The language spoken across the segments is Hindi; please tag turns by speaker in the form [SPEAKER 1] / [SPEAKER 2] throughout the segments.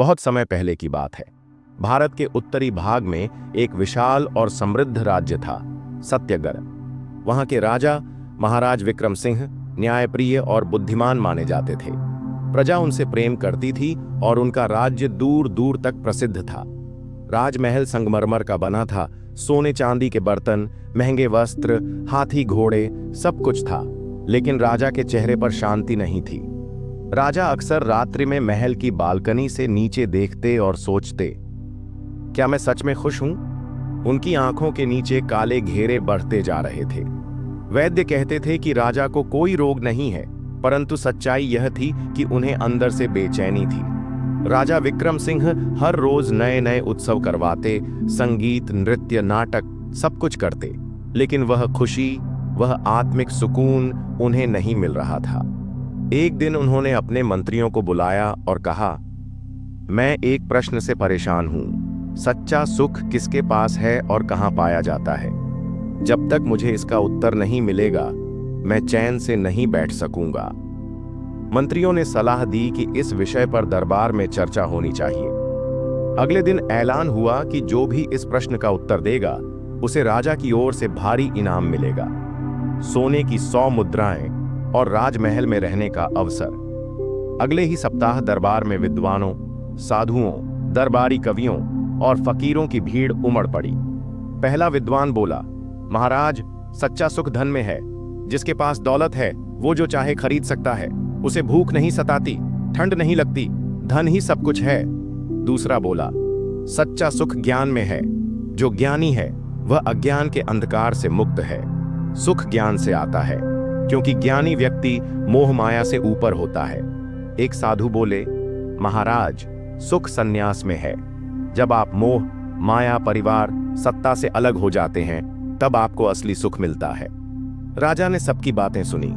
[SPEAKER 1] बहुत समय पहले की बात है। भारत के उत्तरी भाग में एक विशाल और समृद्ध राज्य था, सत्यगढ़। वहां के राजा महाराज विक्रम सिंह न्यायप्रिय और बुद्धिमान माने जाते थे। प्रजा उनसे प्रेम करती थी और उनका राज्य दूर दूर तक प्रसिद्ध था। राजमहल संगमरमर का बना था, सोने चांदी के बर्तन, महंगे वस्त्र, हाथी घोड़े, सब कुछ था। लेकिन राजा के चेहरे पर शांति नहीं थी। राजा अक्सर रात्रि में महल की बालकनी से नीचे देखते और सोचते, क्या मैं सच में खुश हूं? उनकी आंखों के नीचे काले घेरे बढ़ते जा रहे थे। वैद्य कहते थे कि राजा को कोई रोग नहीं है, परंतु सच्चाई यह थी कि उन्हें अंदर से बेचैनी थी। राजा विक्रम सिंह हर रोज नए नए उत्सव करवाते, संगीत, नृत्य, नाटक, सब कुछ करते, लेकिन वह खुशी, वह आत्मिक सुकून उन्हें नहीं मिल रहा था। एक दिन उन्होंने अपने मंत्रियों को बुलाया और कहा, मैं एक प्रश्न से परेशान हूं। सच्चा सुख किसके पास है और कहां पाया जाता है? जब तक मुझे इसका उत्तर नहीं मिलेगा, मैं चैन से नहीं बैठ सकूंगा। मंत्रियों ने सलाह दी कि इस विषय पर दरबार में चर्चा होनी चाहिए। अगले दिन ऐलान हुआ कि जो भी इस प्रश्न का उत्तर देगा, उसे राजा की ओर से भारी इनाम मिलेगा, सोने की 100 मुद्राएं और राजमहल में रहने का अवसर। अगले ही सप्ताह दरबार में विद्वानों, साधुओं, दरबारी कवियों और फकीरों की भीड़ उमड़ पड़ी। पहला विद्वान बोला, महाराज, सच्चा सुख धन में है। जिसके पास दौलत है वो जो चाहे खरीद सकता है। उसे भूख नहीं सताती, ठंड नहीं लगती, धन ही सब कुछ है। दूसरा बोला, सच्चा सुख ज्ञान में है। जो ज्ञानी है वह अज्ञान के अंधकार से मुक्त है। सुख ज्ञान से आता है, क्योंकि ज्ञानी व्यक्ति मोह माया से ऊपर होता है। एक साधु बोले, महाराज, सुख संन्यास में है। जब आप मोह, माया, परिवार, सत्ता से अलग हो जाते हैं, तब आपको असली सुख मिलता है। राजा ने सबकी बातें सुनी,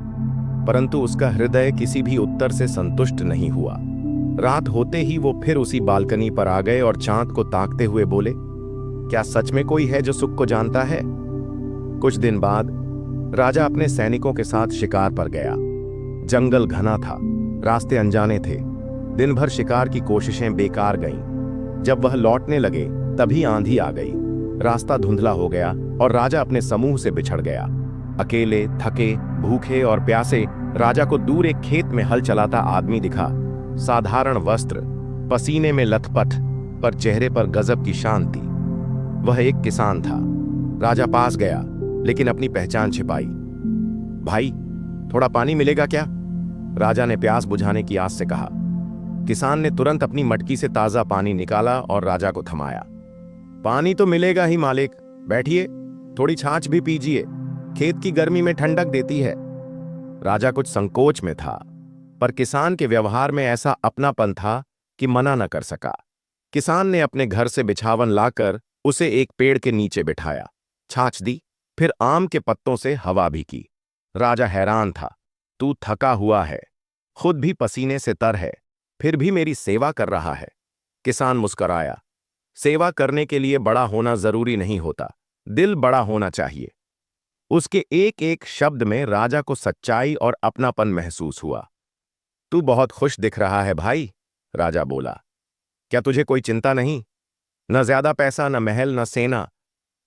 [SPEAKER 1] परंतु उसका हृदय किसी भी उत्तर से संतुष्ट नहीं हुआ। रात होते ही वो फिर उसी बालकनी पर आ गए और चांद को ताकते हुए बोले, क्या सच में कोई है जो सुख को जानता है? कुछ दिन बाद राजा अपने सैनिकों के साथ शिकार पर गया। जंगल घना था, रास्ते अनजाने थे। दिन भर शिकार की कोशिशें बेकार गईं। जब वह लौटने लगे तभी आंधी आ गई। रास्ता धुंधला हो गया और राजा अपने समूह से बिछड़ गया। अकेले, थके, भूखे और प्यासे राजा को दूर एक खेत में हल चलाता आदमी दिखा। साधारण वस्त्र, पसीने में लथपथ, पर चेहरे पर गजब की शांति। वह एक किसान था। राजा पास गया, लेकिन अपनी पहचान छिपाई। भाई, थोड़ा पानी मिलेगा क्या? राजा ने प्यास बुझाने की आस से कहा। किसान ने तुरंत अपनी मटकी से ताजा पानी निकाला और राजा को थमाया। पानी तो मिलेगा ही मालिक, बैठिए, थोड़ी छाछ भी पीजिए, खेत की गर्मी में ठंडक देती है। राजा कुछ संकोच में था, पर किसान के व्यवहार में ऐसा अपनापन था कि मना न कर सका। किसान ने अपने घर से बिछावन लाकर उसे एक पेड़ के नीचे बिठाया, छाछ दी, फिर आम के पत्तों से हवा भी की। राजा हैरान था। तू थका हुआ है, खुद भी पसीने से तर है, फिर भी मेरी सेवा कर रहा है। किसान मुस्कुराया। सेवा करने के लिए बड़ा होना जरूरी नहीं होता, दिल बड़ा होना चाहिए। उसके एक एक शब्द में राजा को सच्चाई और अपनापन महसूस हुआ। तू बहुत खुश दिख रहा है भाई, राजा बोला। क्या तुझे कोई चिंता नहीं? न ज्यादा पैसा, न महल, न सेना,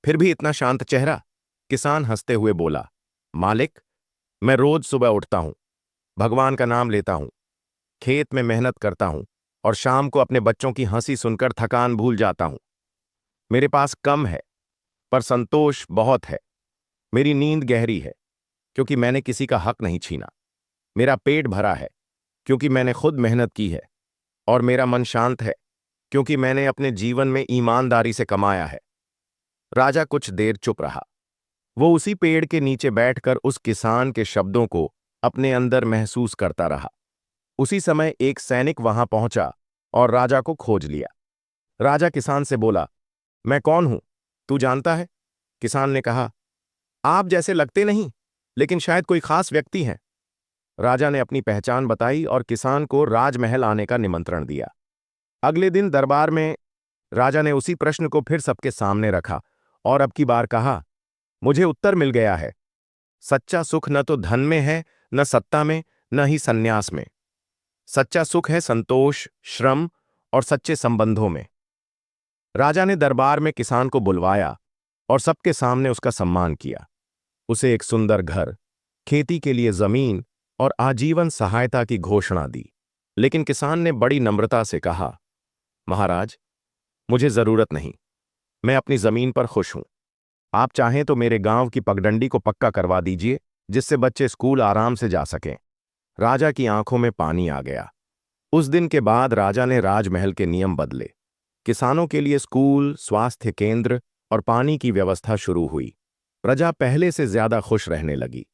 [SPEAKER 1] फिर भी इतना शांत चेहरा? किसान हंसते हुए बोला, मालिक, मैं रोज सुबह उठता हूं, भगवान का नाम लेता हूं, खेत में मेहनत करता हूं और शाम को अपने बच्चों की हंसी सुनकर थकान भूल जाता हूं। मेरे पास कम है, पर संतोष बहुत है। मेरी नींद गहरी है, क्योंकि मैंने किसी का हक नहीं छीना। मेरा पेट भरा है, क्योंकि मैंने खुद मेहनत की है। और मेरा मन शांत है, क्योंकि मैंने अपने जीवन में ईमानदारी से कमाया है। राजा कुछ देर चुप रहा। वो उसी पेड़ के नीचे बैठकर उस किसान के शब्दों को अपने अंदर महसूस करता रहा। उसी समय एक सैनिक वहां पहुंचा और राजा को खोज लिया। राजा किसान से बोला, मैं कौन हूं, तू जानता है? किसान ने कहा, आप जैसे लगते नहीं, लेकिन शायद कोई खास व्यक्ति हैं। राजा ने अपनी पहचान बताई और किसान को राजमहल आने का निमंत्रण दिया। अगले दिन दरबार में राजा ने उसी प्रश्न को फिर सबके सामने रखा और अब की बार कहा, मुझे उत्तर मिल गया है। सच्चा सुख न तो धन में है, न सत्ता में, न ही संन्यास में। सच्चा सुख है संतोष, श्रम और सच्चे संबंधों में। राजा ने दरबार में किसान को बुलवाया और सबके सामने उसका सम्मान किया। उसे एक सुंदर घर, खेती के लिए जमीन और आजीवन सहायता की घोषणा दी। लेकिन किसान ने बड़ी नम्रता से कहा, महाराज, मुझे जरूरत नहीं, मैं अपनी जमीन पर खुश हूं। आप चाहें तो मेरे गांव की पगडंडी को पक्का करवा दीजिए, जिससे बच्चे स्कूल आराम से जा सकें। राजा की आंखों में पानी आ गया। उस दिन के बाद राजा ने राजमहल के नियम बदले। किसानों के लिए स्कूल, स्वास्थ्य केंद्र और पानी की व्यवस्था शुरू हुई। प्रजा पहले से ज्यादा खुश रहने लगी।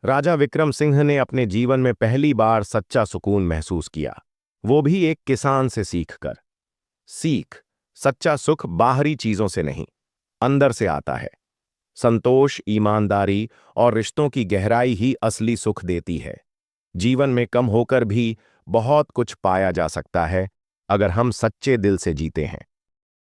[SPEAKER 1] राजा विक्रम सिंह ने अपने जीवन में पहली बार सच्चा सुकून महसूस किया, वो भी एक किसान से सीखकर। सीख, सच्चा सुख बाहरी चीजों से नहीं, अंदर से आता है। संतोष, ईमानदारी और रिश्तों की गहराई ही असली सुख देती है। जीवन में कम होकर भी बहुत कुछ पाया जा सकता है, अगर हम सच्चे दिल से जीते हैं।